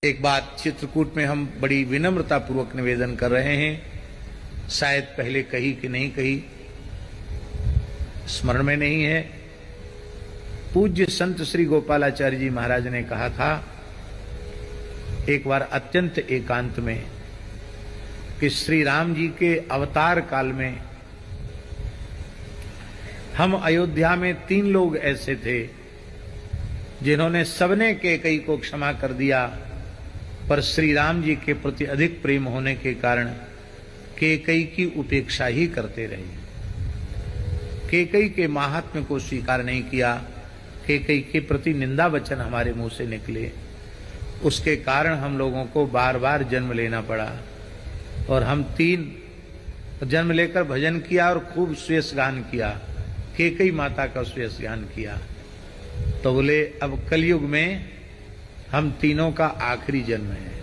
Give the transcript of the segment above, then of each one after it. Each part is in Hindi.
एक बात चित्रकूट में हम बड़ी विनम्रता पूर्वक निवेदन कर रहे हैं, शायद पहले कही कि नहीं कही, स्मरण में नहीं है। पूज्य संत श्री गोपालाचार्य जी महाराज ने कहा था एक बार अत्यंत एकांत में कि श्री राम जी के अवतार काल में हम अयोध्या में 3 लोग ऐसे थे जिन्होंने सबने कैकेयी को क्षमा कर दिया, पर श्री राम जी के प्रति अधिक प्रेम होने के कारण कैकेयी की उपेक्षा ही करते रहे। कैकेयी के महात्म्य को स्वीकार नहीं किया, कैकेयी के प्रति निंदा वचन हमारे मुंह से निकले, उसके कारण हम लोगों को बार बार जन्म लेना पड़ा। और हम 3 जन्म लेकर भजन किया और खूब श्रेष्ठ गान किया, कैकेयी माता का श्रेष्ठ गान किया। तो बोले अब कलयुग में हम तीनों का आखिरी जन्म है।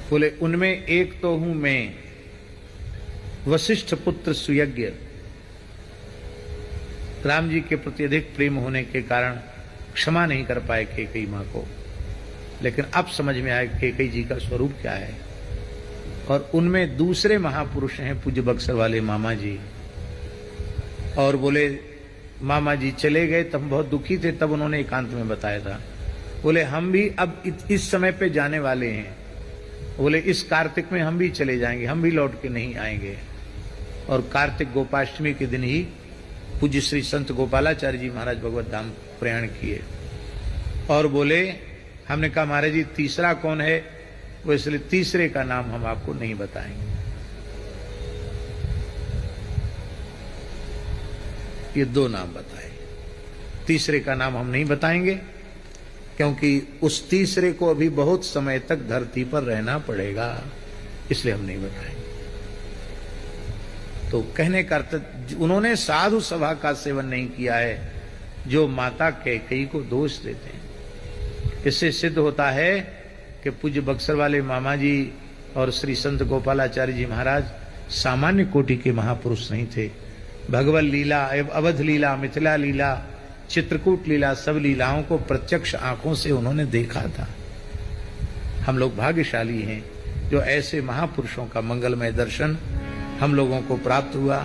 बोले उनमें एक तो हूं मैं, वशिष्ठ पुत्र सुयज्ञ। राम जी के प्रति अधिक प्रेम होने के कारण क्षमा नहीं कर पाए कैकेयी मां को, लेकिन अब समझ में आया कैकेयी जी का स्वरूप क्या है। और उनमें दूसरे महापुरुष हैं पूज्य बक्सर वाले मामा जी। और बोले मामा जी चले गए तब बहुत दुखी थे, तब उन्होंने एकांत में बताया था। बोले हम भी अब इस समय पे जाने वाले हैं, बोले इस कार्तिक में हम भी चले जाएंगे, हम भी लौट के नहीं आएंगे। और कार्तिक गोपाष्टमी के दिन ही पूज्य श्री संत गोपालाचार्य जी महाराज भगवत धाम प्रयाण किए। और बोले हमने कहा महाराज जी तीसरा कौन है, वो इसलिए तीसरे का नाम हम आपको नहीं बताएंगे। ये 2 नाम बताए, तीसरे का नाम हम नहीं बताएंगे क्योंकि उस तीसरे को अभी बहुत समय तक धरती पर रहना पड़ेगा, इसलिए हम नहीं बताएंगे। तो कहने का अर्थ उन्होंने साधु सभा का सेवन नहीं किया है जो माता कैकेयी को दोष देते हैं। इससे सिद्ध होता है कि पूज्य बक्सर वाले मामा जी और श्री संत गोपालाचार्य जी महाराज सामान्य कोटि के महापुरुष नहीं थे। भगवत लीला, अवध लीला, मिथिला लीला, चित्रकूट लीला, सब लीलाओं को प्रत्यक्ष आंखों से उन्होंने देखा था। हम लोग भाग्यशाली हैं जो ऐसे महापुरुषों का मंगलमय दर्शन हम लोगों को प्राप्त हुआ।